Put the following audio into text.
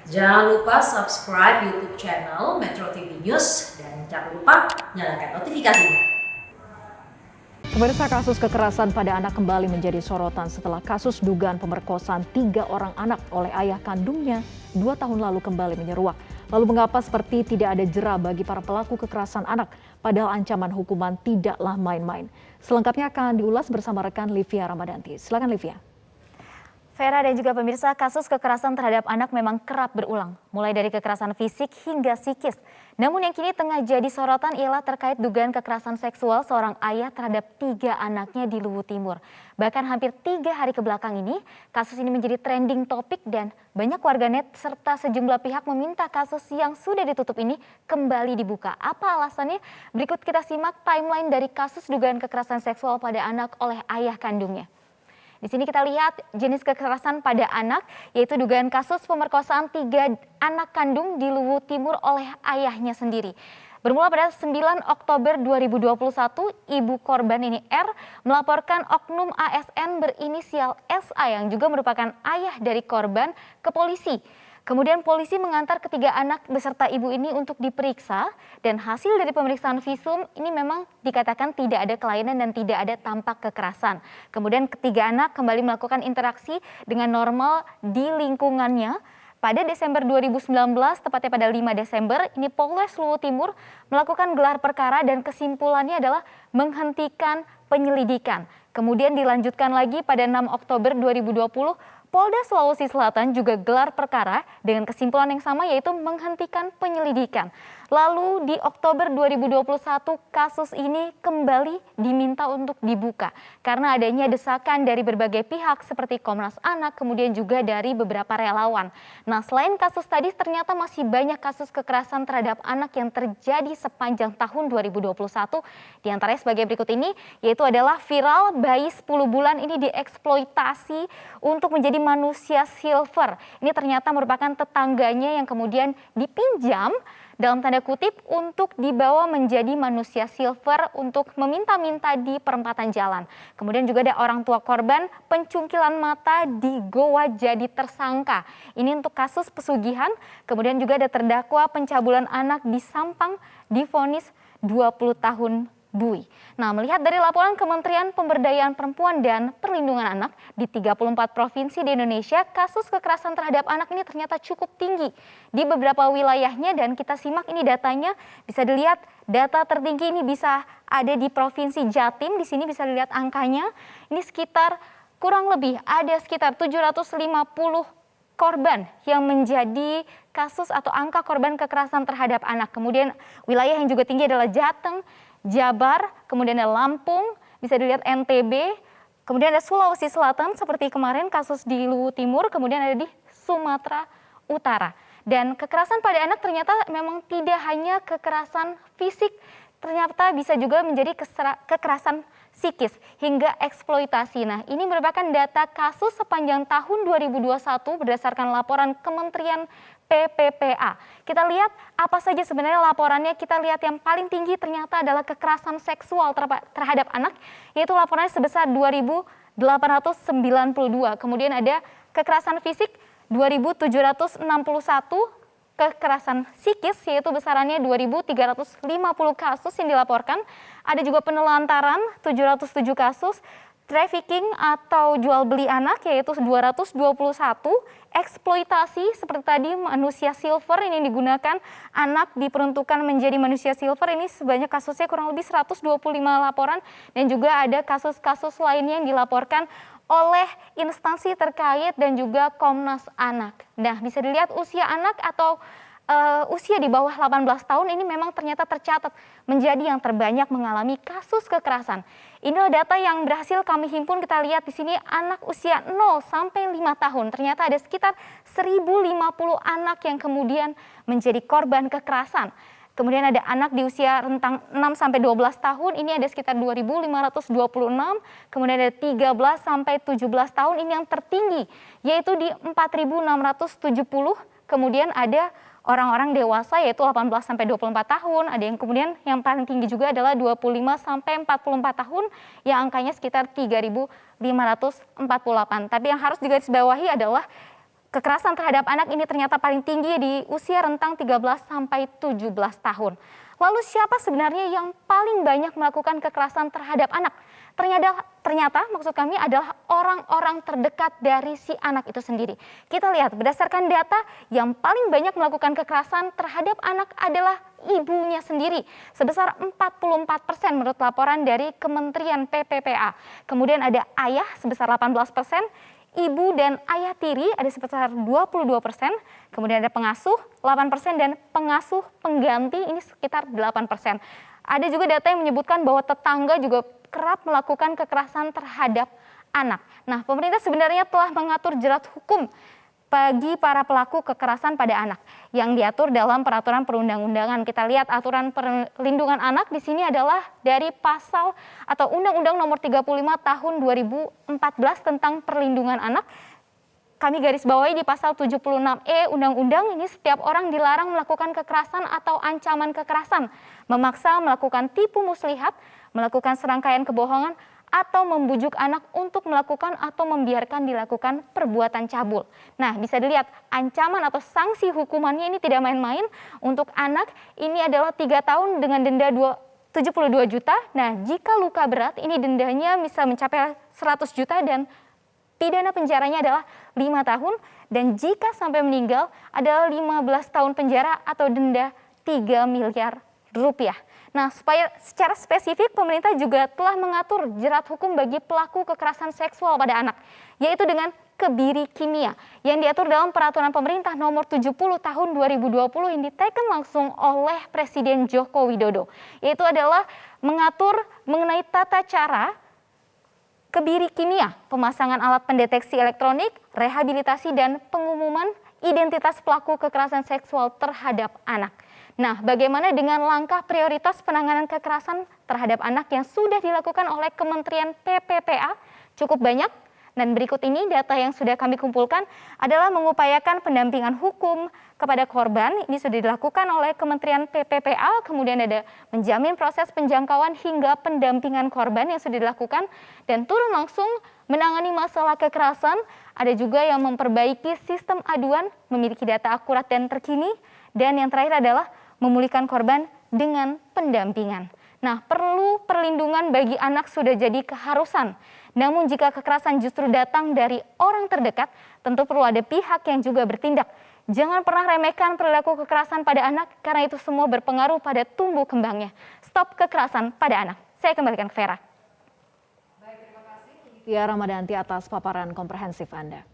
Jangan lupa subscribe YouTube channel Metro TV News dan jangan lupa nyalakan notifikasinya. Pemirsa, kasus kekerasan pada anak kembali menjadi sorotan setelah kasus dugaan pemerkosaan 3 orang anak oleh ayah kandungnya 2 tahun lalu kembali menyeruak. Lalu mengapa seperti tidak ada jera bagi para pelaku kekerasan anak, padahal ancaman hukuman tidaklah main-main. Selengkapnya akan diulas bersama rekan Livia Ramadanti. Silakan Livia. Vera dan juga pemirsa, kasus kekerasan terhadap anak memang kerap berulang, mulai dari kekerasan fisik hingga psikis. Namun yang kini tengah jadi sorotan ialah terkait dugaan kekerasan seksual seorang ayah terhadap 3 anaknya di Luwu Timur. Bahkan hampir 3 hari kebelakang ini, kasus ini menjadi trending topik dan banyak warganet serta sejumlah pihak meminta kasus yang sudah ditutup ini kembali dibuka. Apa alasannya? Berikut kita simak timeline dari kasus dugaan kekerasan seksual pada anak oleh ayah kandungnya. Di sini kita lihat jenis kekerasan pada anak, yaitu dugaan kasus pemerkosaan 3 anak kandung di Luwu Timur oleh ayahnya sendiri. Bermula pada 9 Oktober 2021, ibu korban ini R melaporkan oknum ASN berinisial SA yang juga merupakan ayah dari korban ke polisi. Kemudian polisi mengantar ketiga anak beserta ibu ini untuk diperiksa dan hasil dari pemeriksaan visum ini memang dikatakan tidak ada kelainan dan tidak ada tampak kekerasan. Kemudian ketiga anak kembali melakukan interaksi dengan normal di lingkungannya. Pada Desember 2019, tepatnya pada 5 Desember, ini Polres Luwu Timur melakukan gelar perkara dan kesimpulannya adalah menghentikan penyelidikan. Kemudian dilanjutkan lagi pada 6 Oktober 2020, Polda Sulawesi Selatan juga gelar perkara dengan kesimpulan yang sama, yaitu menghentikan penyelidikan. Lalu di Oktober 2021 kasus ini kembali diminta untuk dibuka karena adanya desakan dari berbagai pihak seperti Komnas Anak, kemudian juga dari beberapa relawan. Nah, selain kasus tadi ternyata masih banyak kasus kekerasan terhadap anak yang terjadi sepanjang tahun 2021. Di antaranya sebagai berikut ini, yaitu adalah viral bayi 10 bulan ini dieksploitasi untuk menjadi manusia silver. Ini ternyata merupakan tetangganya yang kemudian dipinjam dalam tanda kutip untuk dibawa menjadi manusia silver untuk meminta-minta di perempatan jalan. Kemudian juga ada orang tua korban pencungkilan mata di Goa jadi tersangka. Ini untuk kasus pesugihan. Kemudian juga ada terdakwa pencabulan anak di Sampang divonis 20 tahun bui. Nah, melihat dari laporan Kementerian Pemberdayaan Perempuan dan Perlindungan Anak di 34 provinsi di Indonesia, kasus kekerasan terhadap anak ini ternyata cukup tinggi di beberapa wilayahnya dan kita simak ini datanya. Bisa dilihat data tertinggi ini bisa ada di Provinsi Jatim, di sini bisa dilihat angkanya. Ini sekitar kurang lebih ada sekitar 750 korban yang menjadi kasus atau angka korban kekerasan terhadap anak. Kemudian wilayah yang juga tinggi adalah Jateng, Jabar, kemudian ada Lampung, bisa dilihat NTB, kemudian ada Sulawesi Selatan seperti kemarin kasus di Luwu Timur, kemudian ada di Sumatera Utara. Dan kekerasan pada anak ternyata memang tidak hanya kekerasan fisik, ternyata bisa juga menjadi kekerasan psikis hingga eksploitasi. Nah, ini merupakan data kasus sepanjang tahun 2021 berdasarkan laporan Kementerian PPPA. Kita lihat apa saja sebenarnya laporannya. Kita lihat yang paling tinggi ternyata adalah kekerasan seksual terhadap anak, yaitu laporannya sebesar 2.892. Kemudian ada kekerasan fisik 2.761, kekerasan psikis yaitu besarannya 2.350 kasus yang dilaporkan. Ada juga penelantaran 707 kasus, trafficking atau jual beli anak yaitu 221, eksploitasi seperti tadi manusia silver ini digunakan, anak diperuntukkan menjadi manusia silver ini sebanyak kasusnya kurang lebih 125 laporan dan juga ada kasus-kasus lainnya yang dilaporkan oleh instansi terkait dan juga Komnas Anak. Nah, bisa dilihat usia anak atau usia di bawah 18 tahun ini memang ternyata tercatat menjadi yang terbanyak mengalami kasus kekerasan. Inilah data yang berhasil kami himpun. Kita lihat di sini anak usia 0 sampai 5 tahun. Ternyata ada sekitar 1.050 anak yang kemudian menjadi korban kekerasan. Kemudian ada anak di usia rentang 6 sampai 12 tahun, ini ada sekitar 2.526. Kemudian ada 13 sampai 17 tahun, ini yang tertinggi yaitu di 4.670. Kemudian ada orang-orang dewasa yaitu 18 sampai 24 tahun, ada yang kemudian yang paling tinggi juga adalah 25 sampai 44 tahun yang angkanya sekitar 3.548. Tapi yang harus digarisbawahi adalah kekerasan terhadap anak ini ternyata paling tinggi di usia rentang 13 sampai 17 tahun. Lalu siapa sebenarnya yang paling banyak melakukan kekerasan terhadap anak? Ternyata maksud kami adalah orang-orang terdekat dari si anak itu sendiri. Kita lihat berdasarkan data yang paling banyak melakukan kekerasan terhadap anak adalah ibunya sendiri. Sebesar 44% menurut laporan dari Kementerian PPPA. Kemudian ada ayah sebesar 18%. Ibu dan ayah tiri ada sebesar 22%, kemudian ada pengasuh 8% dan pengasuh pengganti ini sekitar 8%. Ada juga data yang menyebutkan bahwa tetangga juga kerap melakukan kekerasan terhadap anak. Nah, pemerintah sebenarnya telah mengatur jerat hukum bagi para pelaku kekerasan pada anak yang diatur dalam peraturan perundang-undangan. Kita lihat aturan perlindungan anak di sini adalah dari pasal atau Undang-Undang Nomor 35 Tahun 2014 tentang perlindungan anak. Kami garis bawahi di pasal 76E Undang-Undang ini setiap orang dilarang melakukan kekerasan atau ancaman kekerasan, memaksa melakukan tipu muslihat, melakukan serangkaian kebohongan, atau membujuk anak untuk melakukan atau membiarkan dilakukan perbuatan cabul. Nah, bisa dilihat ancaman atau sanksi hukumannya ini tidak main-main. Untuk anak ini adalah 3 tahun dengan denda 72 juta. Nah, jika luka berat ini dendanya bisa mencapai 100 juta dan pidana penjaranya adalah 5 tahun. Dan jika sampai meninggal adalah 15 tahun penjara atau denda 3 miliar rupiah. Nah, secara spesifik pemerintah juga telah mengatur jerat hukum bagi pelaku kekerasan seksual pada anak, yaitu dengan kebiri kimia yang diatur dalam peraturan pemerintah nomor 70 tahun 2020 yang diteken langsung oleh Presiden Joko Widodo, yaitu adalah mengatur mengenai tata cara kebiri kimia, pemasangan alat pendeteksi elektronik, rehabilitasi dan pengumuman identitas pelaku kekerasan seksual terhadap anak. Nah, bagaimana dengan langkah prioritas penanganan kekerasan terhadap anak yang sudah dilakukan oleh Kementerian PPPA? Cukup banyak. Dan berikut ini data yang sudah kami kumpulkan adalah mengupayakan pendampingan hukum kepada korban. Ini sudah dilakukan oleh Kementerian PPPA, kemudian ada menjamin proses penjangkauan hingga pendampingan korban yang sudah dilakukan dan turun langsung menangani masalah kekerasan. Ada juga yang memperbaiki sistem aduan, memiliki data akurat dan terkini, dan yang terakhir adalah memulihkan korban dengan pendampingan. Nah, perlu perlindungan bagi anak sudah jadi keharusan. Namun jika kekerasan justru datang dari orang terdekat, tentu perlu ada pihak yang juga bertindak. Jangan pernah remehkan perilaku kekerasan pada anak karena itu semua berpengaruh pada tumbuh kembangnya. Stop kekerasan pada anak. Saya kembalikan ke Vera. Baik, terima kasih Tia Ramadanti atas paparan komprehensif Anda.